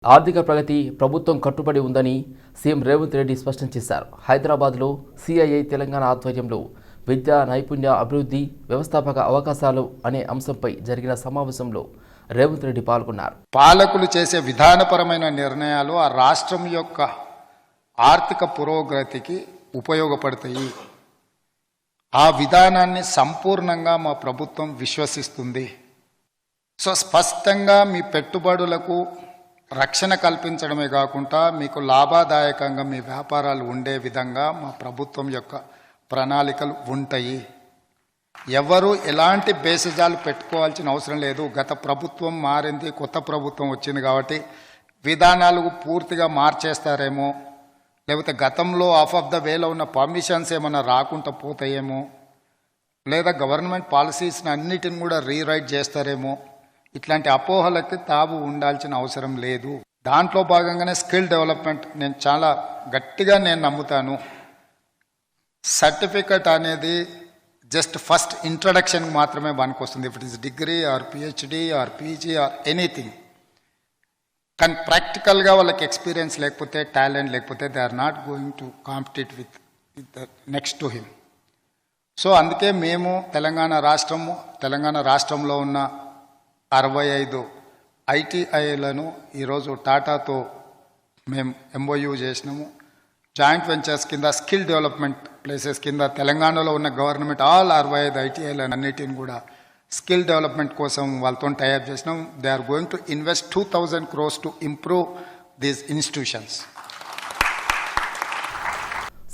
ఆర్థిక ప్రగతి ప్రభుత్వం కట్టుబడి ఉందని సీఎం రేవంత్ రెడ్డి స్పష్టం చేశారు. హైదరాబాద్లో సిఐఐ తెలంగాణ ఆధ్వర్యంలో విద్యా నైపుణ్య అభివృద్ధి వ్యవస్థాపక అవకాశాలు అనే అంశంపై జరిగిన సమావేశంలో రేవంత్ రెడ్డి పాల్గొన్నారు. పాలకులు చేసే విధానపరమైన నిర్ణయాలు ఆ రాష్ట్రం యొక్క ఆర్థిక పురోగతికి ఉపయోగపడతాయి. ఆ విధానాన్ని సంపూర్ణంగా మా ప్రభుత్వం విశ్వసిస్తుంది. సో స్పష్టంగా మీ పెట్టుబడులకు రక్షణ కల్పించడమే కాకుండా మీకు లాభదాయకంగా మీ వ్యాపారాలు ఉండే విధంగా మా ప్రభుత్వం యొక్క ప్రణాళికలు ఉంటాయి. ఎవరు ఎలాంటి బేసిజాలు పెట్టుకోవాల్సిన అవసరం లేదు. గత ప్రభుత్వం మారింది, కొత్త ప్రభుత్వం వచ్చింది కాబట్టి విధానాలు పూర్తిగా మార్చేస్తారేమో, లేకపోతే గతంలో ఆఫ్ ద వేలో ఉన్న పర్మిషన్స్ ఏమైనా రాకుండా పోతాయేమో, లేదా గవర్నమెంట్ పాలసీస్ని అన్నిటిని కూడా రీరైట్ చేస్తారేమో, ఇట్లాంటి అపోహలకి తావు ఉండాల్సిన అవసరం లేదు. దాంట్లో భాగంగానే స్కిల్ డెవలప్మెంట్ నేను చాలా గట్టిగా నమ్ముతాను. సర్టిఫికెట్ అనేది జస్ట్ ఫస్ట్ ఇంట్రడక్షన్కి మాత్రమే పనికొస్తుంది. If it is degree or PhD or PG or anything. కానీ ప్రాక్టికల్గా వాళ్ళకి ఎక్స్పీరియన్స్ లేకపోతే, టాలెంట్ లేకపోతే they are not going to compete with next to him. So అందుకే మేము తెలంగాణ రాష్ట్రంలో ఉన్న 65 ఐటీఐలను ఈరోజు టాటాతో మేము ఎంఓయూ చేసినాము. జాయింట్ వెంచర్స్ కింద స్కిల్ డెవలప్మెంట్ ప్లేసెస్ కింద తెలంగాణలో ఉన్న గవర్నమెంట్ ఆల్ 65 ఐటీఐలను అన్నిటిని కూడా స్కిల్ డెవలప్మెంట్ కోసం వాళ్ళతో టైఅప్ చేసినాం. They are going to invest 2000 crores to improve these institutions.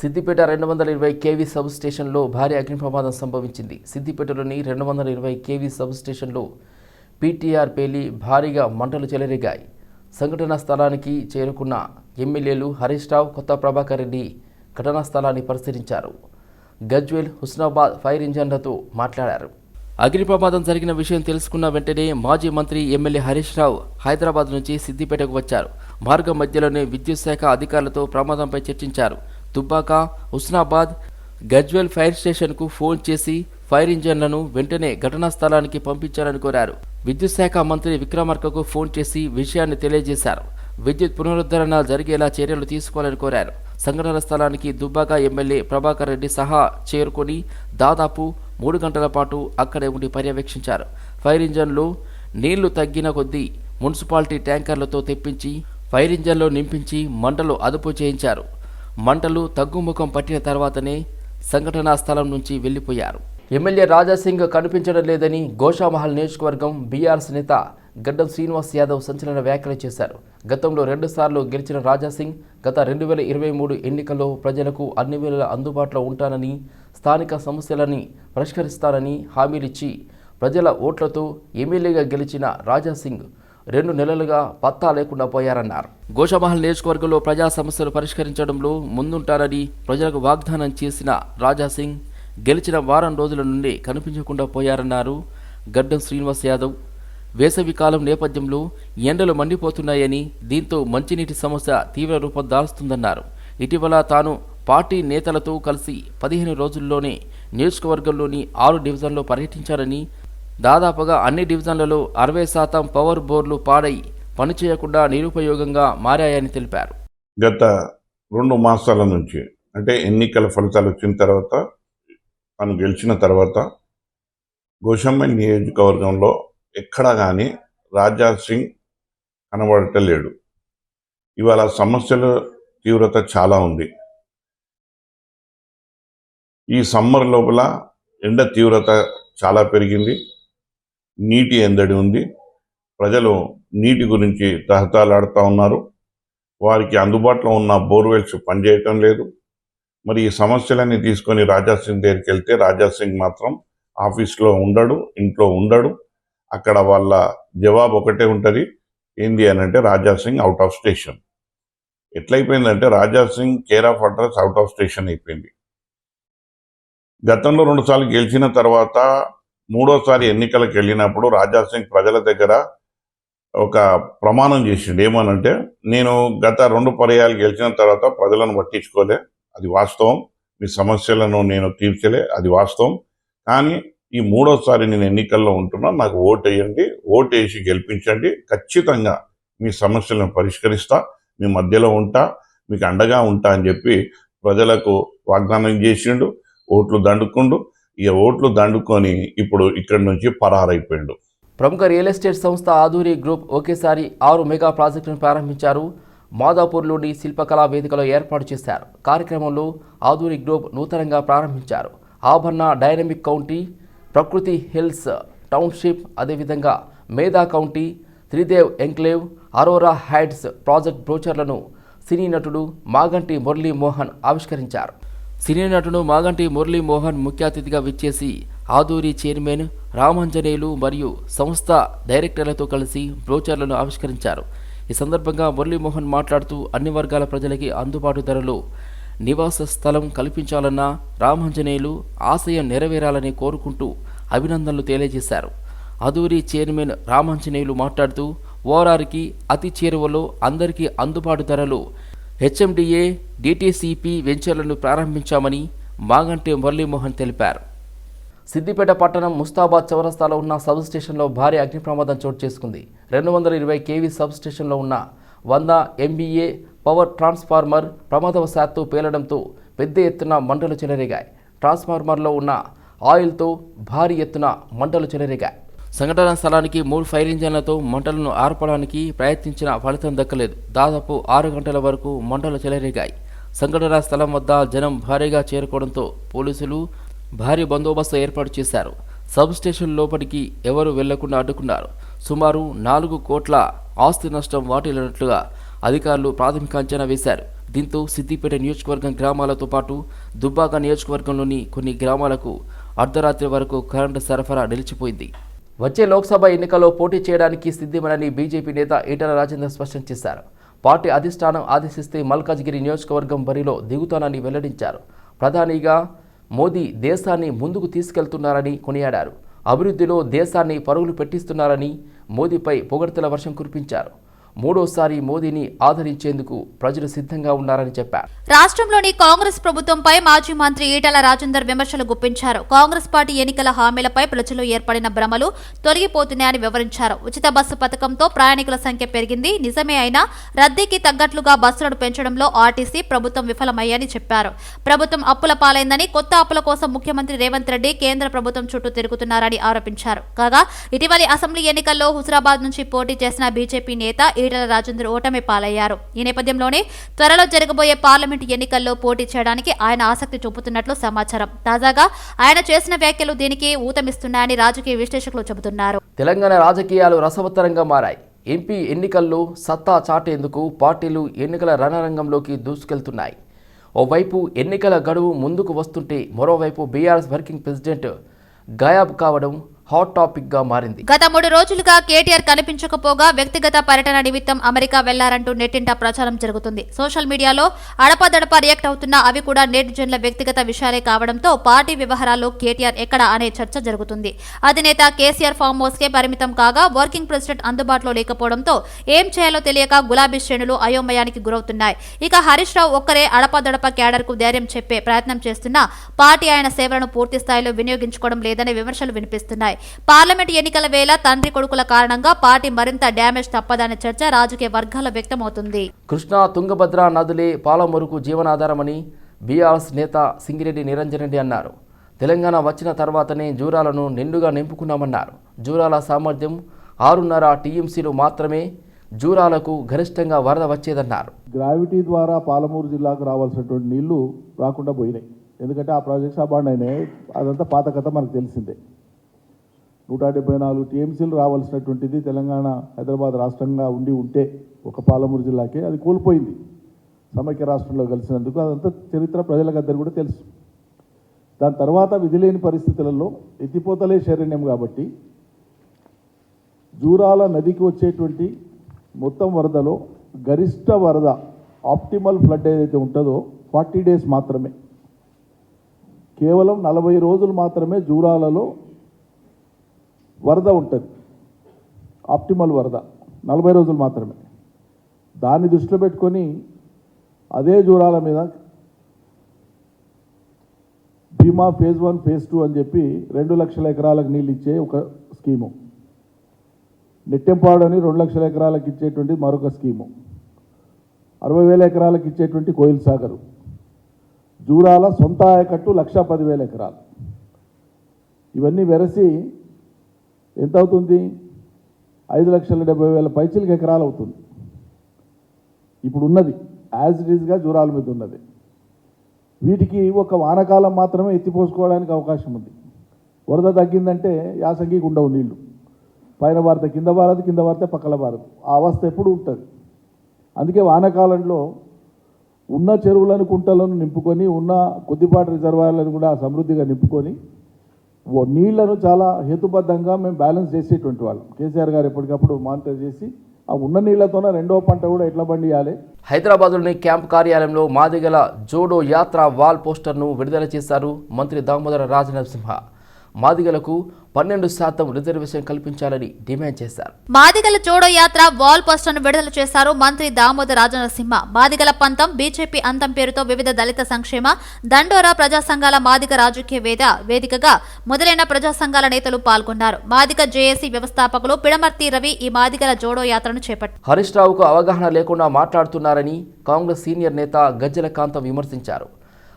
Siddipet 220 kV sub స్టేషన్లో భారీ అగ్ని ప్రమాదం సంభవించింది. సిద్దిపేటలోని 220 kV సబ్ స్టేషన్లో పీటీఆర్ పేలి భారీగా మంటలు చెలరేగాయి. సంఘటనా స్థలానికి చేరుకున్న ఎమ్మెల్యేలు హరీష్ రావు, కొత్త ప్రభాకర్ రెడ్డి ఘటనా స్థలాన్ని పరిశీలించారు. గజ్వేల్, హుస్నాబాద్ ఫైర్ ఇంజన్లతో మాట్లాడారు. అగ్ని ప్రమాదం జరిగిన విషయం తెలుసుకున్న వెంటనే మాజీ మంత్రి ఎమ్మెల్యే హరీష్ రావు హైదరాబాద్ నుంచి సిద్దిపేటకు వచ్చారు. మార్గం మధ్యలోనే విద్యుత్ శాఖ అధికారులతో ప్రమాదంపై చర్చించారు. దుబ్బాక, హుస్నాబాద్, గజ్వేల్ ఫైర్ స్టేషన్కు ఫోన్ చేసి ఫైర్ ఇంజన్లను వెంటనే ఘటనా స్థలానికి పంపించాలని కోరారు. విద్యుత్ శాఖ మంత్రి విక్రమార్కకు ఫోన్ చేసి విషయాన్ని తెలియజేశారు. విద్యుత్ పునరుద్ధరణ జరిగేలా చర్యలు తీసుకోవాలని కోరారు. సంఘటన స్థలానికి దుబ్బాక ఎమ్మెల్యే ప్రభాకర్ రెడ్డి సహా చేరుకొని దాదాపు 3 గంటల పాటు అక్కడే ఉండి పర్యవేక్షించారు. ఫైర్ ఇంజన్లు నీళ్లు తగ్గిన కొద్దీ మున్సిపాలిటీ ట్యాంకర్లతో తెప్పించి ఫైర్ ఇంజన్లో నింపించి మంటలు అదుపు చేయించారు. మంటలు తగ్గుముఖం పట్టిన తర్వాతనే సంఘటనా స్థలం నుంచి వెళ్లిపోయారు. ఎమ్మెల్యే రాజాసింగ్ కనిపించడం లేదని గోషామహల్ నియోజకవర్గం బీఆర్ఎస్ నేత గడ్డం శ్రీనివాస్ యాదవ్ సంచలన వ్యాఖ్యలు చేశారు. గతంలో 2 సార్లు గెలిచిన రాజాసింగ్ గత 2023 ఎన్నికల్లో ప్రజలకు అన్ని వేళలా అందుబాటులో ఉంటానని, స్థానిక సమస్యలని పరిష్కరిస్తానని హామీలిచ్చి ప్రజల ఓట్లతో ఎమ్మెల్యేగా గెలిచిన రాజాసింగ్ 2 నెలలుగా పత్తా లేకుండా పోయారన్నారు. గోషామహల్ నియోజకవర్గంలో ప్రజా సమస్యలు పరిష్కరించడంలో ముందుంటారని ప్రజలకు వాగ్దానం చేసిన రాజాసింగ్ గెలిచిన వారం రోజుల నుండి కనిపించకుండా పోయారన్నారు గడ్డం శ్రీనివాస్ యాదవ్. వేసవికాలం నేపథ్యంలో ఎండలు మండిపోతున్నాయని, దీంతో మంచినీటి సమస్య తీవ్ర రూపం దాల్స్తుందన్నారు. ఇటీవల తాను పార్టీ నేతలతో కలిసి 15 రోజుల్లోనే నియోజకవర్గంలోని 6 డివిజన్లో పర్యటించారని, దాదాపుగా అన్ని డివిజన్లలో 60% పవర్ బోర్లు పాడై పనిచేయకుండా నిరుపయోగంగా మారాయని తెలిపారు. గత 2 మాసాల నుంచి అంటే ఎన్నికల ఫలితాలు వచ్చిన తర్వాత, తను గెలిచిన తర్వాత గోషామహల్ నియోజకవర్గంలో ఎక్కడా కానీ రాజాసింగ్ కనబడటలేడు. ఇవాళ సమస్యల తీవ్రత చాలా ఉంది. ఈ సమ్మర్ లోపల ఎండ తీవ్రత చాలా పెరిగింది. నీటి ఎందడి ఉంది. ప్రజలు నీటి గురించి తహతలాడుతూ ఉన్నారు. వారికి అందుబాటులో ఉన్న బోర్వెల్స్ పనిచేయటం లేదు. మరి ఈ సమస్యలన్నీ తీసుకొని రాజాసింగ్ దగ్గరికి వెళ్తే రాజాసింగ్ మాత్రం ఆఫీస్లో ఉండడు, ఇంట్లో ఉండడు. అక్కడ వాళ్ళ జవాబు ఒకటే ఉంటుంది, ఏంది అని అంటే రాజాసింగ్ అవుట్ ఆఫ్ స్టేషన్. ఎట్లయిపోయిందంటే Raja Singh care of address out of station అయిపోయింది. గతంలో 2 సార్లు గెలిచిన తర్వాత 3వసారి ఎన్నికలకు వెళ్ళినప్పుడు రాజాసింగ్ ప్రజల దగ్గర ఒక ప్రమాణం చేసిండు. ఏమనంటే, నేను గత 2 పర్యాయాలు గెలిచిన తర్వాత ప్రజలను పట్టించుకోలే, అది వాస్తవం. మీ సమస్యలను నేను తీర్చలే, అది వాస్తవం. కానీ ఈ 3వసారి నేను ఎన్నికల్లో ఉంటున్నా, నాకు ఓటు వేయండి, ఓటు వేసి గెలిపించండి. ఖచ్చితంగా మీ సమస్యలను పరిష్కరిస్తా, మీ మధ్యలో ఉంటా, మీకు అండగా ఉంటా అని చెప్పి ప్రజలకు వాగ్దానం చేసిండు. ఓట్లు దండుకుండు. ఇక ఓట్లు దండుకొని ఇప్పుడు ఇక్కడి నుంచి పరారైపోయిండు. ప్రముఖ రియల్ ఎస్టేట్ సంస్థ ఆధూరి గ్రూప్ ఒకేసారి 6 మెగా ప్రాజెక్టులను ప్రారంభించారు. మాదాపూర్లోని శిల్పకళా వేదికలో ఏర్పాటు చేశారు. కార్యక్రమంలో ఆధూరి గ్రూప్ నూతనంగా ప్రారంభించారు Abharana dynamic county, Prakruthi hills township, అదేవిధంగా Medha county, Tridev enclave, Aurora heights project బ్రోచర్లను సినీ నటుడు మాగంటి మురళీ మోహన్ ఆవిష్కరించారు. సినీ నటుడు మాగంటి మురళీ మోహన్ ముఖ్య అతిథిగా విచ్చేసి ఆధూరి చైర్మన్ రామాంజనేయులు మరియు సంస్థ డైరెక్టర్లతో కలిసి బ్రోచర్లను ఆవిష్కరించారు. ఈ సందర్భంగా మురళీమోహన్ మాట్లాడుతూ అన్ని వర్గాల ప్రజలకి అందుబాటు ధరలో నివాస స్థలం కల్పించాలన్న రామాంజనేయులు ఆశయం నెరవేరాలని కోరుకుంటూ అభినందనలు తెలియజేశారు. ఆధూరి చైర్మన్ రామాంజనేయులు మాట్లాడుతూ ఓఆర్ఆర్కి అతి చేరువలో అందరికీ అందుబాటు ధరలో హెచ్ఎండిఏ డిటిసిపి వెంచర్లను ప్రారంభించామని మాగంటి మురళీమోహన్ తెలిపారు. సిద్దిపేట పట్టణం ముస్తాబాద్ చౌరస్తాలో ఉన్న సబ్ స్టేషన్లో భారీ అగ్ని ప్రమాదం చోటు చేసుకుంది. 220 kV సబ్ స్టేషన్లో ఉన్న 100 MVA పవర్ ట్రాన్స్ఫార్మర్ ప్రమాదవశాత్తు పేలడంతో పెద్ద ఎత్తున మంటలు చెలరేగాయి. ట్రాన్స్ఫార్మర్లో ఉన్న ఆయిల్తో భారీ ఎత్తున మంటలు చెలరేగాయి. సంఘటనా స్థలానికి 3 ఫైర్ ఇంజన్లతో మంటలను ఆర్పడానికి ప్రయత్నించిన ఫలితం దక్కలేదు. దాదాపు 6 గంటల వరకు మంటలు చెలరేగాయి. సంఘటనా స్థలం వద్ద జనం భారీగా చేరుకోవడంతో పోలీసులు భారీ బందోబస్తు ఏర్పాటు చేశారు. సబ్ స్టేషన్ లోపలికి ఎవరు వెళ్లకుండా అడ్డుకున్నారు. సుమారు 4 కోట్ల ఆస్తి నష్టం వాటిల్లినట్లుగా అధికారులు ప్రాథమిక అంచనా వేశారు. దీంతో సిద్దిపేట నియోజకవర్గం గ్రామాలతో పాటు దుబ్బాక నియోజకవర్గంలోని కొన్ని గ్రామాలకు అర్ధరాత్రి వరకు కరెంటు సరఫరా నిలిచిపోయింది. వచ్చే లోక్సభ ఎన్నికల్లో పోటీ చేయడానికి సిద్ధమని బీజేపీ నేత ఈటెల రాజేందర్ స్పష్టం చేశారు. పార్టీ అధిష్టానం ఆదేశిస్తే మల్కాజ్గిరి నియోజకవర్గం బరిలో దిగుతానని వెల్లడించారు. ప్రధానిగా మోదీ దేశాన్ని ముందుకు తీసుకెళ్తున్నారని కొనియాడారు. అభివృద్ధిలో దేశాన్ని పరుగులు పెట్టిస్తున్నారని మోదీపై పొగడ్తల వర్షం కురిపించారు. మూడోసారి మోదీని ఆదరించేందుకు ప్రజలు సిద్ధంగా ఉన్నారని చెప్పారు. రాష్ట్రంలోని కాంగ్రెస్ ప్రభుత్వంపై మాజీ మంత్రి ఈటెల రాజేందర్ విమర్శలు గుప్పించారు. కాంగ్రెస్ పార్టీ ఎన్నికల హామీలపై ప్రజలు ఏర్పడిన భ్రమలు తొలగిపోతున్నాయని వివరించారు. ఉచిత బస్సు పథకంతో ప్రయాణికుల సంఖ్య పెరిగింది నిజమే అయినా రద్దీకి తగ్గట్లుగా బస్సులను పెంచడంలో ఆర్టీసీ ప్రభుత్వం విఫలమయ్యని చెప్పారు. ప్రభుత్వం అప్పుల పాలైందని, కొత్త అప్పుల కోసం ముఖ్యమంత్రి రేవంత్ రెడ్డి కేంద్ర ప్రభుత్వం చుట్టూ తిరుగుతున్నారని ఆరోపించారు. కాగా ఇటీవలి అసెంబ్లీ ఎన్నికల్లో హుజరాబాద్ నుంచి పోటీ చేసిన బీజేపీ నేత ఈటెల రాజేందర్ ఓటమి పాలయ్యారు. ఈ నేపథ్యంలోనే త్వరలో జరగబోయే పార్లమెంటు ఎన్నికల్లో పోటీ చేయడానికి ఆయన ఆసక్తి చూపుతున్నట్లు సమాచారం. తాజాగా ఆయన చేసిన వ్యాఖ్యలు దీనికి ఊతమిస్తున్నాయని రాజకీయ విశ్లేషకులు చెబుతున్నారు. తెలంగాణ రాజకీయాలు రసవత్తరంగా మారాయి. ఎంపీ ఎన్నికల్లో సత్తా చాటేందుకు పార్టీలు ఎన్నికల రణరంగంలోకి దూసుకెళ్తున్నాయి. ఓవైపు ఎన్నికల గడువు ముందుకు వస్తుంటే మరోవైపు బీఆర్ఎస్ వర్కింగ్ ప్రెసిడెంట్ గాయాబ్ కావడం హాట్ టాపిక్ గా మారింది. గత 3 రోజులుగా కేటీఆర్ కనిపించకపోగా వ్యక్తిగత పర్యటన నిమిత్తం అమెరికా వెళ్లారంటూ నెట్టింట ప్రచారం జరుగుతుంది. సోషల్ మీడియాలో అడపాదడపా రియాక్ట్ అవుతున్న అవి కూడా నెటిజన్ల వ్యక్తిగత విషయాలే కావడంతో పార్టీ వ్యవహారాల్లో కేటీఆర్ ఎక్కడ అనే చర్చ జరుగుతుంది. అధినేత కేసీఆర్ ఫామ్ హౌస్ కే పరిమితం కాగా వర్కింగ్ ప్రెసిడెంట్ అందుబాటులో లేకపోవడంతో ఏం చేయాలో తెలియక గులాబీ శ్రేణులు అయోమయానికి గురవుతున్నాయి. ఇక హరీష్ రావు ఒక్కరే అడపాదడపా క్యాడర్ కు ధైర్యం చెప్పే ప్రయత్నం చేస్తున్నా పార్టీ ఆయన సేవలను పూర్తి స్థాయిలో వినియోగించుకోవడం లేదనే విమర్శలు వినిపిస్తున్నాయి. పార్లమెంట్ ఎన్నికల వేళ తండ్రి కొడుకుల కారణంగా పార్టీ మరింత డ్యామేజ్ తప్పదనే చర్చ రాజకీయ వర్గాల్లో వ్యక్తమవుతుంది. కృష్ణా తుంగభద్ర నదులే పాలమూరుకు జీవనాధారమని బీఆర్ఎస్ నేత సింగిరెడ్డి నిరంజన్ రెడ్డి అన్నారు. తెలంగాణ వచ్చిన తర్వాతనే జూరాలను నిండుగా నింపుకున్నామన్నారు. జూరాల సామర్థ్యం 6.5 టీఎంసీలు మాత్రమే. జూరాలకు గరిష్టంగా వరద వచ్చేదన్నారు. గ్రావిటీ ద్వారా పాలమూరు జిల్లాకు రావాల్సినటువంటి నీళ్లు రాకుండా పోయినాయి. ఎందుకంటే ఆ ప్రాజెక్ట్స్ అబాండ్ అయినాయి. అదంతా పాత కథ మనకు తెలిసిందే. 174 టీఎంసీలు రావాల్సినటువంటిది తెలంగాణ హైదరాబాద్ రాష్ట్రంగా ఉంటే ఒక పాలమూరు జిల్లాకే అది కోల్పోయింది. సమైక్య రాష్ట్రంలో కలిసినందుకు అదంతా చరిత్ర ప్రజలకందరూ కూడా తెలుసు. దాని తర్వాత విధిలేని పరిస్థితులలో ఎత్తిపోతలే శరణ్యం కాబట్టి జూరాల నదికి వచ్చేటువంటి మొత్తం వరదలో గరిష్ట వరద ఆప్టిమల్ ఫ్లడ్ ఏదైతే ఉంటుందో 40 డేస్ మాత్రమే. కేవలం 40 రోజులు మాత్రమే జూరాలలో వరద ఉంటుంది. ఆప్టిమల్ వరద 40 రోజులు మాత్రమే. దాన్ని దృష్టిలో పెట్టుకొని అదే జూరాల మీద భీమా ఫేజ్ 1 ఫేజ్ 2 అని చెప్పి 2 లక్షల ఎకరాలకు నీళ్ళు ఇచ్చే ఒక స్కీము. నెట్టెంపాడు అని 2 లక్షల ఎకరాలకు ఇచ్చేటువంటి మరొక స్కీము, 60,000 ఎకరాలకు ఇచ్చేటువంటి కోయిల్ సాగరు, జూరాల సొంత ఆయకట్టు 1,10,000 ఎకరాలు. ఇవన్నీ వెరసి ఎంత అవుతుంది? 5,70,000 పైచిలకు ఎకరాలు అవుతుంది. ఇప్పుడు ఉన్నది యాజ్ ఇట్ ఈజ్గా జూరాల మీద ఉన్నది. వీటికి ఒక వానకాలం మాత్రమే ఎత్తిపోసుకోవడానికి అవకాశం ఉంది. వరద తగ్గిందంటే యాసంగికి ఉండవు నీళ్లు, పైన భారత కింద భారత, కింద భారత పక్కల భారత. ఆ అవస్థ ఎప్పుడు ఉంటుంది. అందుకే వానాకాలంలో ఉన్న చెరువులను కుంటలను నింపుకొని, ఉన్న కొద్దిపాటి రిజర్వాయర్లను కూడా సమృద్ధిగా నింపుకొని నీళ్లను చాలా హేతుబద్ధంగా మేము బ్యాలెన్స్ చేసేటువంటి వాళ్ళం. కేసీఆర్ గారు ఎప్పటికప్పుడు మానిటర్ చేసి ఆ ఉన్న నీళ్లతోనే రెండో పంట కూడా ఎట్లా పండియాలి. హైదరాబాద్లోని క్యాంప్ కార్యాలయంలో మాదిగల జోడో యాత్ర వాల్ పోస్టర్ను విడుదల చేశారు మంత్రి దామోదర రాజనరసింహ. మాదిగలకు 12% రిజర్వేషన్ కల్పించాలని డిమాండ్ చేశారు. మాదిగల జోడో యాత్ర వాల్ పోస్టర్ను విడుదల చేశారు మంత్రి దామోదర రాజనరసింహ. మాదిగల పంతం, బీజేపీ అంతం పేరుతో వివిధ దళిత సంక్షేమ, దండోరా ప్రజా సంఘాల మాదిగ రాజకీయ వేదికగా మొదలైన ప్రజా సంఘాల నేతలు పాల్గొన్నారు. మాదిగ జేఏసీ వ్యవస్థాపకులు పిడమర్తి రవి ఈ మాదిగల జోడో యాత్రను చేపట్టారు. హరీష్ రావుకు అవగాహన లేకుండా మాట్లాడుతున్నారని కాంగ్రెస్ సీనియర్ నేత గజ్జల కాంతం విమర్శించారు.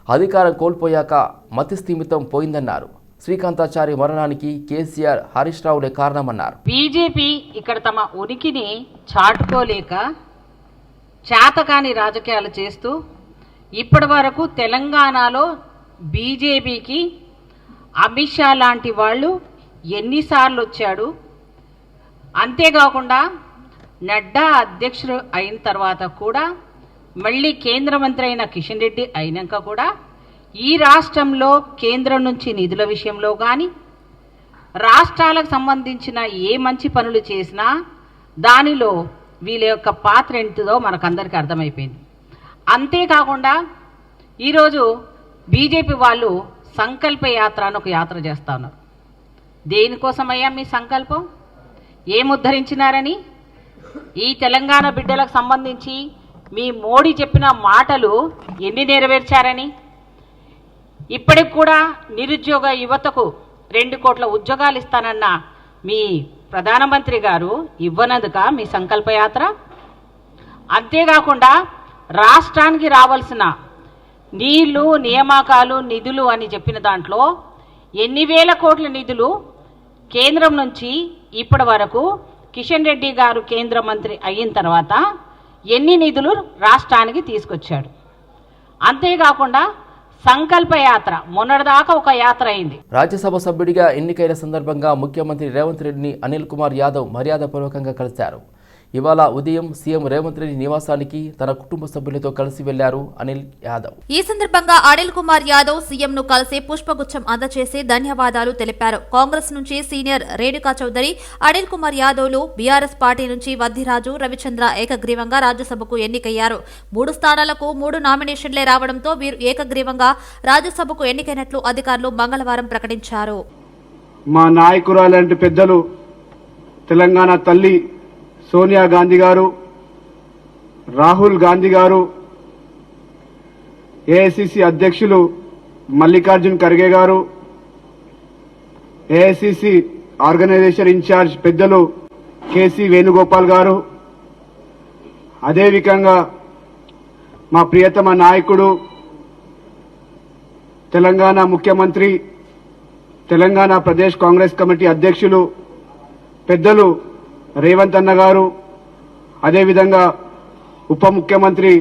అధికారం కోల్పోయాక మతిస్థిమితం పోయిందన్నారు. శ్రీకాంతాచారి మరణానికి కేసీఆర్, హరీష్ రావులే కారణమన్నారు. బీజేపీ ఇక్కడ తమ ఉనికిని చాటుకోలేక చేతకాని రాజకీయాలు చేస్తూ ఇప్పటి వరకు తెలంగాణలో బీజేపీకి అమిత్ షా లాంటి వాళ్ళు ఎన్నిసార్లు వచ్చాడు. అంతేకాకుండా నడ్డా అధ్యక్షుడు అయిన తర్వాత కూడా, మళ్ళీ కేంద్ర మంత్రి అయిన కిషన్ రెడ్డి అయినాక కూడా ఈ రాష్ట్రంలో కేంద్రం నుంచి నిధుల విషయంలో కానీ, రాష్ట్రాలకు సంబంధించిన ఏ మంచి పనులు చేసినా దానిలో వీళ్ళ యొక్క పాత్ర ఎంతో మనకందరికీ అర్థమైపోయింది. అంతేకాకుండా ఈరోజు బీజేపీ వాళ్ళు సంకల్ప యాత్ర అని ఒక యాత్ర చేస్తా ఉన్నారు. దేనికోసమయ్యా మీ సంకల్పం? ఏం ఉద్ధరించినారని? ఈ తెలంగాణ బిడ్డలకు సంబంధించి మీ మోడీ చెప్పిన మాటలు ఎన్ని నెరవేర్చారని? ఇప్పటికి కూడా నిరుద్యోగ యువతకు 2 కోట్ల ఉద్యోగాలు ఇస్తానన్న మీ ప్రధానమంత్రి గారు ఇవ్వనందుక మీ సంకల్పయాత్ర? అంతేకాకుండా రాష్ట్రానికి రావాల్సిన నీళ్లు, నియామకాలు, నిధులు అని చెప్పిన దాంట్లో ఎన్ని వేల కోట్ల నిధులు కేంద్రం నుంచి ఇప్పటి వరకు కిషన్ రెడ్డి గారు కేంద్ర మంత్రి అయిన తర్వాత ఎన్ని నిధులు రాష్ట్రానికి తీసుకొచ్చాడు? అంతేకాకుండా సంకల్ప యాత్ర మొన్నటిదాకా ఒక యాత్ర అయింది. రాజ్యసభ సభ్యుడిగా ఎన్నికైన సందర్భంగా ముఖ్యమంత్రి రేవంత్ రెడ్డిని అనిల్ కుమార్ యాదవ్ మర్యాదపూర్వకంగా కలిశారు. ఇవాళ ఉదయం సీఎం రేవంత్ రెడ్డి నివాసానికి తన కుటుంబ సభ్యులతో కలిసి వెళ్లారు అనిల్ యాదవ్. ఈ సందర్భంగా అనిల్ కుమార్ యాదవ్ సీఎం ను కలిసి పుష్పగుచ్చం అందజేసి ధన్యవాదాలు తెలిపారు. కాంగ్రెస్ నుంచి సీనియర్ రేణుకా చౌదరి, అనిల్ కుమార్ యాదవ్లు, బీఆర్ఎస్ పార్టీ నుంచి వద్దిరాజు, రవిచంద్ర ఏకగ్రీవంగా రాజ్యసభకు ఎన్నికయ్యారు. 3 స్థానాలకు 3 నామినేషన్లే రావడంతో వీరు ఏకగ్రీవంగా రాజ్యసభకు ఎన్నికైనట్లు అధికారులు మంగళవారం ప్రకటించారు. మా నాయకురాలంటే పెద్దలు తెలంగాణ తల్లి సోనియా గాంధీ గారు, రాహుల్ గాంధీ గారు, ఏఐసిసి అధ్యక్షులు మల్లికార్జున్ ఖర్గే గారు, ఏఐసిసి ఆర్గనైజేషన్ ఇన్ఛార్జ్ పెద్దలు కేసీ వేణుగోపాల్ గారు, అదేవిధంగా మా ప్రియతమ నాయకుడు తెలంగాణ ముఖ్యమంత్రి, తెలంగాణ ప్రదేశ్ కాంగ్రెస్ కమిటీ అధ్యక్షులు పెద్దలు రేవంత్ అన్న గారు, అదేవిధంగా ఉప ముఖ్యమంత్రి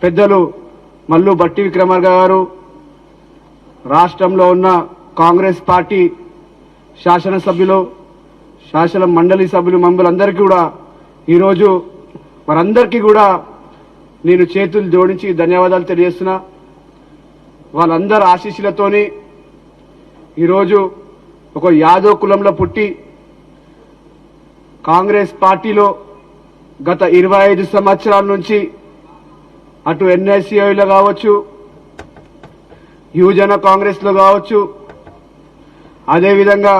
పెద్దలు మల్లు భట్టి విక్రమార్క గారు, రాష్ట్రంలో ఉన్న కాంగ్రెస్ పార్టీ శాసనసభ్యులు, శాసన మండలి సభ్యులు మమ్మల్ందరికీ కూడా ఈరోజు వారందరికీ కూడా నేను చేతులు జోడించి ధన్యవాదాలు తెలియజేస్తున్నా. వాళ్ళందరి ఆశీస్సులతోని ఈరోజు ఒక యాదవ్ కులంలో పుట్టి కాంగ్రెస్ పార్టీలో గత 25 సంవత్సరాల నుంచి అటు ఎన్ఎస్సీఐలో కావచ్చు, యువజన కాంగ్రెస్లో కావచ్చు, అదేవిధంగా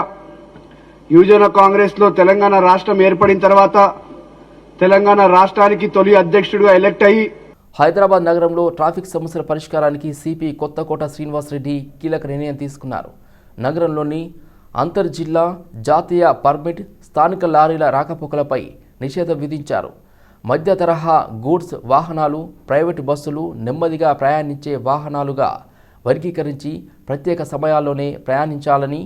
యువజన కాంగ్రెస్లో తెలంగాణ రాష్ట్రం ఏర్పడిన తర్వాత తెలంగాణ రాష్ట్రానికి తొలి అధ్యక్షుడిగా ఎలక్ట్ అయ్యి హైదరాబాద్ నగరంలో ట్రాఫిక్ సమస్యల పరిష్కారానికి సిపి కొత్తకోట శ్రీనివాసరెడ్డి కీలక నిర్ణయం తీసుకున్నారు. నగరంలోని అంతర్జిల్లా, జాతీయ పర్మిట్ స్థానిక లారీల రాకపోకలపై నిషేధం విధించారు. మధ్య తరహా గూడ్స్ వాహనాలు, ప్రైవేటు బస్సులు నెమ్మదిగా ప్రయాణించే వాహనాలుగా వర్గీకరించి ప్రత్యేక సమయాల్లోనే ప్రయాణించాలని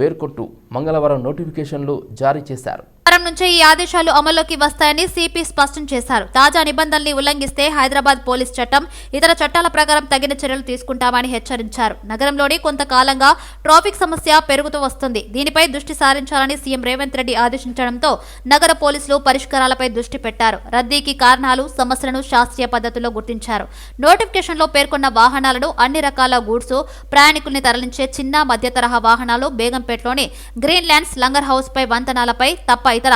పేర్కొంటూ మంగళవారం నోటిఫికేషన్లు జారీ చేశారు. వారం నుంచే ఈ ఆదేశాలు అమల్లోకి వస్తాయని సిపి స్పష్టం చేశారు. తాజా నిబంధనల్ని ఉల్లంఘిస్తే హైదరాబాద్ పోలీస్ చట్టం, ఇతర చట్టాల ప్రకారం తగిన చర్యలు తీసుకుంటామని హెచ్చరించారు. నగరంలోని కొంతకాలంగా ట్రాఫిక్ సమస్య పెరుగుతూ వస్తుంది. దీనిపై దృష్టి సారించాలని సీఎం రేవంత్ రెడ్డి ఆదేశించడంతో నగర పోలీసులు పరిష్కారాలపై దృష్టి పెట్టారు. రద్దీకి కారణాలు, సమస్యలను శాస్త్రీయ పద్ధతిలో గుర్తించారు. నోటిఫికేషన్లో పేర్కొన్న వాహనాలను, అన్ని రకాల గూడ్స్, ప్రయాణికుల్ని తరలించే చిన్న మధ్య తరహా వాహనాలు బేగంపేటలోని గ్రీన్ ల్యాండ్స్ లంగర్ హౌస్ పై వంతెనలపై తప్ప ఇతర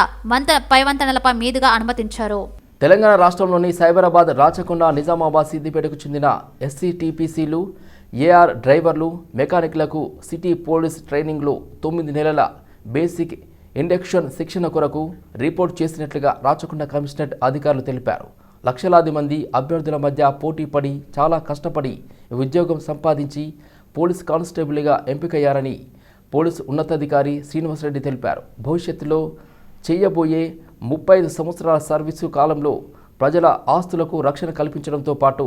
పై వంతెనలపై మీదుగా అనుమతించారు. తెలంగాణ రాష్ట్రంలోని సైబరాబాద్, రాచకొండ, నిజామాబాద్, సిద్దిపేటకు చెందిన ఎస్సీటీపీసీలు, ఏఆర్ డ్రైవర్లు, మెకానిక్లకు సిటీ పోలీస్ ట్రైనింగ్లో 9 నెలల బేసిక్ ఇండక్షన్ శిక్షణ కొరకు రిపోర్ట్ చేసినట్లుగా రాచకొండ కమిషనరేట్ అధికారులు తెలిపారు. లక్షలాది మంది అభ్యర్థుల మధ్య పోటీ పడి చాలా కష్టపడి ఉద్యోగం సంపాదించి పోలీస్ కానిస్టేబుల్గా ఎంపికయ్యారని పోలీసు ఉన్నతాధికారి శ్రీనివాసరెడ్డి తెలిపారు. భవిష్యత్తులో చేయబోయే 35 సంవత్సరాల సర్వీసు కాలంలో ప్రజల ఆస్తులకు రక్షణ కల్పించడంతో పాటు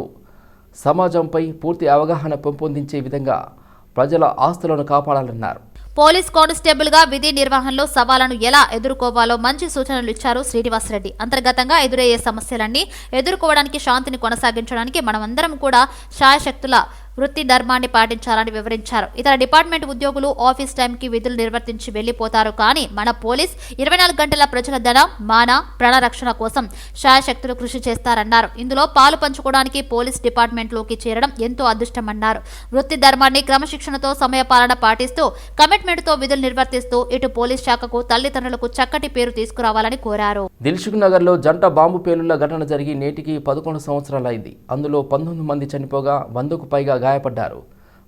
సమాజంపై పూర్తి అవగాహన పెంపొందించే విధంగా ప్రజల ఆస్తులను కాపాడాలన్నారు. పోలీస్ కానిస్టేబుల్ గా విధి నిర్వహణలో సవాళ్లను ఎలా ఎదుర్కోవాలో మంచి సూచనలు ఇచ్చారు శ్రీనివాసరెడ్డి. అంతర్గతంగా ఎదురయ్యే సమస్యలన్నీ ఎదుర్కోవడానికి, శాంతిని కొనసాగించడానికి మనమందరం కూడా శాయశక్తుల వృత్తి ధర్మాన్ని పాటించాలని వివరించారు. ఇతర డిపార్ట్మెంట్ ఉద్యోగులు ఆఫీస్ టైంకి విధులు నిర్వర్తించి వెళ్లిపోతారు. కానీ మన పోలీస్ 24 గంటల ప్రజల ధన, మాన, ప్రాణ రక్షణ కోసం శాయశక్తులు కృషి చేస్తారన్నారు. ఇందులో పాలు పంచుకోవడానికి పోలీస్ డిపార్ట్మెంట్లోకి చేరడం ఎంతో అదృష్టమన్నారు. వృత్తి ధర్మాన్ని క్రమశిక్షణతో, సమయపాలన పాటిస్తూ, కమిట్మెంట్తో విధులు నిర్వర్తిస్తూ ఇటు పోలీస్ శాఖకు, తల్లిదండ్రులకు చక్కటి పేరు తీసుకురావాలని కోరారు. దిల్సుఖ్ నగర్లో జంట బాంబు పేలుళ్ల ఘటన జరిగి నేటికి 11 సంవత్సరాలైంది. అందులో 19 మంది చనిపోగా 100కు పైగా గాయపడ్డారు.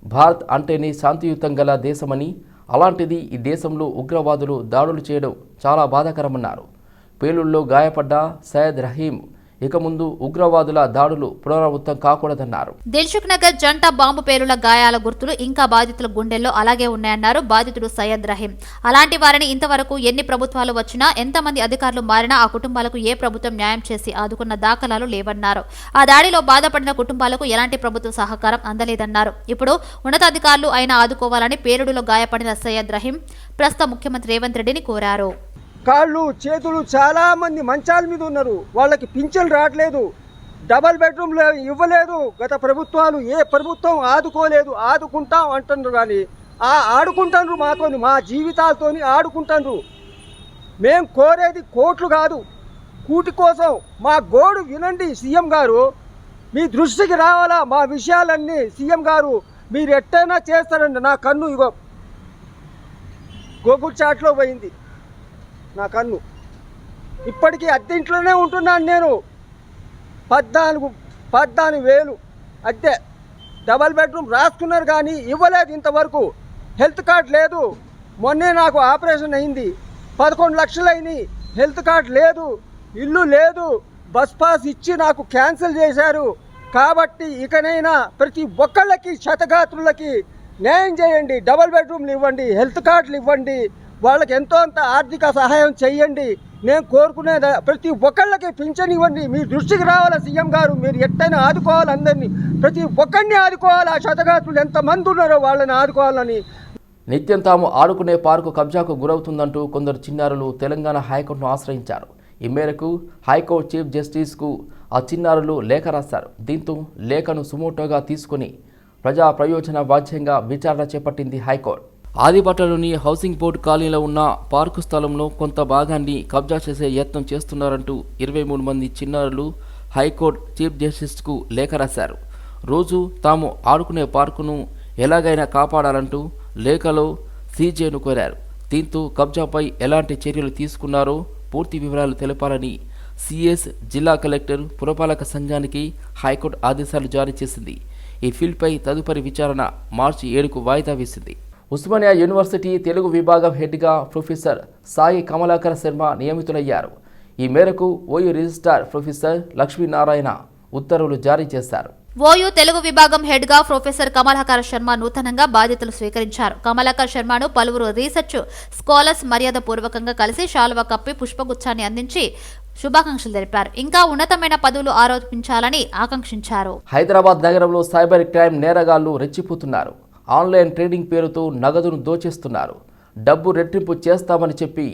భారత్ అంటేనే శాంతియుతం గల దేశమని, అలాంటిది ఈ దేశంలో ఉగ్రవాదులు దాడులు చేయడం చాలా బాధాకరమన్నారు. పేలుళ్లలో గాయపడ్డ సయ్యద్ రహీం ఇక ముందు ఉగ్రవాదుల దాడులు పునరావృతం కాకూడదన్నారు. దిల్సుఖ్ నగర్ జంట బాంబు పేలుళ్ల గాయాల గుర్తులు ఇంకా బాధితుల గుండెల్లో అలాగే ఉన్నాయన్నారు బాధితుడు సయ్యద్ రహీం. అలాంటి వారిని ఇంతవరకు ఎన్ని ప్రభుత్వాలు వచ్చినా, ఎంతమంది అధికారులు మారినా ఆ కుటుంబాలకు ఏ ప్రభుత్వం న్యాయం చేసి ఆదుకున్న దాఖలాలు లేవన్నారు. ఆ దాడిలో బాధపడిన కుటుంబాలకు ఎలాంటి ప్రభుత్వ సహకారం అందలేదన్నారు. ఇప్పుడు ఉన్నతాధికారులు అయినా ఆదుకోవాలని పేలుడులో గాయపడిన సయ్యద్ రహీం ప్రస్తుత ముఖ్యమంత్రి రేవంత్ రెడ్డిని కోరారు. కాళ్ళు చేతులు చాలా మంది మంచాల మీద ఉన్నారు. వాళ్ళకి పింఛన్లు రావట్లేదు, డబల్ బెడ్రూమ్లు ఇవ్వలేదు. గత ప్రభుత్వాలు ఏ ప్రభుత్వం ఆదుకోలేదు. ఆదుకుంటాం అంటున్నారు కానీ ఆడుకుంటారు, మాతోని, మా జీవితాలతోని ఆడుకుంటారు. మేం కోరేది కోట్లు కాదు, కూటి కోసం. మా గోడు వినండి సీఎం గారు, మీ దృష్టికి రావాలా మా విషయాలన్నీ. సీఎం గారు మీరు ఎట్టైనా చేస్తారండి. నా కన్ను ఇగో గోగుల్ చాట్లో పోయింది, నా కన్ను. ఇప్పటికీ అద్దెంట్లోనే ఉంటున్నాను నేను. 14,000 అద్దె. డబల్ బెడ్రూమ్ రాసుకున్నారు కానీ ఇవ్వలేదు ఇంతవరకు. హెల్త్ కార్డ్ లేదు. మొన్నే నాకు ఆపరేషన్ అయింది, 11 లక్షలు అయినాయి. హెల్త్ కార్డ్ లేదు, ఇల్లు లేదు, బస్ పాస్ ఇచ్చి నాకు క్యాన్సిల్ చేశారు. కాబట్టి ఇకనైనా ప్రతి ఒక్కళ్ళకి, క్షతగాత్రులకి న్యాయం చేయండి. డబల్ బెడ్రూమ్లు ఇవ్వండి, హెల్త్ కార్డులు ఇవ్వండి, వాళ్ళకి ఎంతో అంత ఆర్థిక సహాయం చేయండి. నేను కోరుకునేది ప్రతి ఒక్కళ్ళకి పింఛన్ ఇవ్వండి. మీ దృష్టికి రావాలా సీఎం గారు, మీరు ఎట్టైనా ఆదుకోవాలి అందరినీ. ప్రతి ఒక్కరిని ఆదుకోవాలి. ఆ క్షతగాత్రులు ఎంతమంది ఉన్నారో వాళ్ళని ఆదుకోవాలని. నిత్యం తాము ఆడుకునే పార్కు కబ్జాకు గురవుతుందంటూ కొందరు చిన్నారులు తెలంగాణ హైకోర్టును ఆశ్రయించారు. ఈ మేరకు హైకోర్టు చీఫ్ జస్టిస్కు ఆ చిన్నారులు లేఖ రాశారు. దీంతో లేఖను సుమోటోగా తీసుకుని ప్రజా ప్రయోజన వాజ్యంగా విచారణ చేపట్టింది హైకోర్టు. ఆదిపట్నంలోని హౌసింగ్ బోర్డు కాలనీలో ఉన్న పార్కు స్థలంలో కొంత భాగాన్ని కబ్జా చేసే యత్నం చేస్తున్నారంటూ 23 మంది చిన్నారులు హైకోర్టు చీఫ్ జస్టిస్కు లేఖ రాశారు. రోజు తాము ఆడుకునే పార్కును ఎలాగైనా కాపాడాలంటూ లేఖలో సీజేను కోరారు. దీంతో కబ్జాపై ఎలాంటి చర్యలు తీసుకున్నారో పూర్తి వివరాలు తెలపాలని సిఎస్, జిల్లా కలెక్టర్, పురపాలక సంఘానికి హైకోర్టు ఆదేశాలు జారీ చేసింది. ఈ ఫీల్డ్పై తదుపరి విచారణ మార్చి 7కు వాయిదా వేసింది. ఉస్మానియా యూనివర్సిటీ తెలుగు విభాగం హెడ్గా ప్రొఫెసర్ సాయి కమలాకర శర్మ నియమితులయ్యారు. ఈ మేరకు ఓయూ రిజిస్ట్రార్ ప్రొఫెసర్ లక్ష్మీనారాయణ ఉత్తర్వులు జారీ చేశారు. ఓయూ తెలుగు విభాగం హెడ్ గా ప్రొఫెసర్ కమలాకర్ శర్మ నూతనంగా బాధ్యతలు స్వీకరించారు. కమలాకర్ శర్మను పలువురు రీసెర్చ్ స్కాలర్స్ మర్యాదపూర్వకంగా కలిసి శాలువా కప్పి పుష్పగుచ్చాన్ని అందించి శుభాకాంక్షలు తెలిపారు. ఇంకా ఉన్నతమైన పదవులు ఆరోపించాలని ఆకాంక్షించారు. హైదరాబాద్ నగరంలో సైబర్ క్రైమ్ నేరగాళ్లు రెచ్చిపోతున్నారు. ఆన్లైన్ ట్రేడింగ్ పేరుతో నగదును దోచేస్తున్నారు. డబ్బు రెట్టింపు చేస్తామని చెప్పి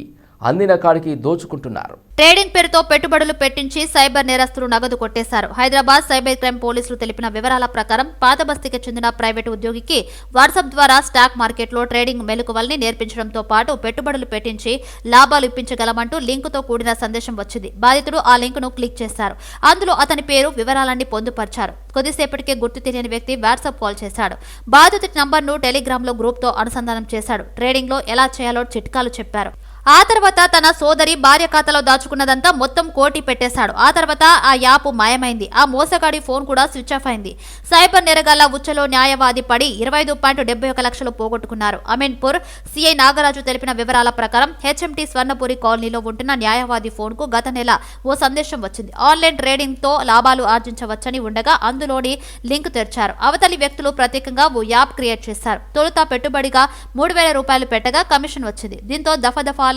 అందిన కాడికి దోచుకుంటున్నారు. ట్రేడింగ్ పేరుతో పెట్టుబడులు పెట్టించి సైబర్ నేరస్తులు నగదు కొట్టేశారు. హైదరాబాద్ సైబర్ క్రైమ్ పోలీసులు తెలిపిన వివరాల ప్రకారం పాత బస్తీకి చెందిన ప్రైవేటు ఉద్యోగికి వాట్సాప్ ద్వారా స్టాక్ మార్కెట్లో ట్రేడింగ్ మెలకువల్ని నేర్పించడంతో పాటు పెట్టుబడులు పెట్టించి లాభాలు ఇప్పించగలమంటూ లింకుతో కూడిన సందేశం వచ్చింది. బాధితుడు ఆ లింకును క్లిక్ చేశారు. అందులో అతని పేరు, వివరాలన్నీ పొందుపరిచారు. కొద్దిసేపటికే గుర్తు తెలియని వ్యక్తి వాట్సాప్ కాల్ చేశాడు. బాధితుడి నంబర్ను టెలిగ్రామ్లో గ్రూప్తో అనుసంధానం చేశాడు. ట్రేడింగ్లో ఎలా చేయాలో చిట్కాలు చెప్పారు. ఆ తర్వాత తన సోదరి భార్య ఖాతాలో దాచుకున్నదంతా మొత్తం కోటి పెట్టేశాడు. ఆ తర్వాత ఆ యాప్ మాయమైంది. ఆ మోసగాడి ఫోన్ కూడా స్విచ్ ఆఫ్ అయింది. సైబర్ నేరగాళ్ల ఉచ్చలో న్యాయవాది పడి 25.71 లక్షలు పోగొట్టుకున్నారు. అమీన్పూర్ సిఐ నాగరాజు తెలిపిన వివరాల ప్రకారం హెచ్ఎంటీ స్వర్ణపురి కాలనీలో ఉంటున్న న్యాయవాది ఫోన్ కు గత నెల ఓ సందేశం వచ్చింది. ఆన్లైన్ ట్రేడింగ్ తో లాభాలు ఆర్జించవచ్చని ఉండగా అందులోని లింక్ తెరిచారు. అవతలి వ్యక్తులు ప్రత్యేకంగా ఓ యాప్ క్రియేట్ చేశారు. తొలుత పెట్టుబడిగా 3,000 రూపాయలు పెట్టగా కమిషన్ వచ్చింది. దీంతో దఫాలుగా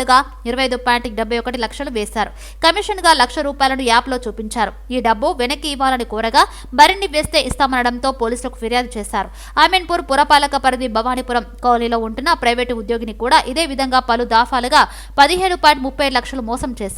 25.71 లక్షలు వేశారు. కమిషన్ గా ₹1,00,000 యాప్ లో చూపించారు. ఈ డబ్బు వెనక్కి ఇవ్వాలని కోరగా మరిన్ని వేస్తే ఇస్తామనడంతో పోలీసులకు ఫిర్యాదు చేశారు. అమీన్పూర్ పురపాలక పరిధి భవానీపురం కాలనీలో ఉంటున్న ప్రైవేటు ఉద్యోగిని కూడా ఇదే విధంగా పలు దఫాలుగా 15.30 లక్షలు మోసం చేశారు.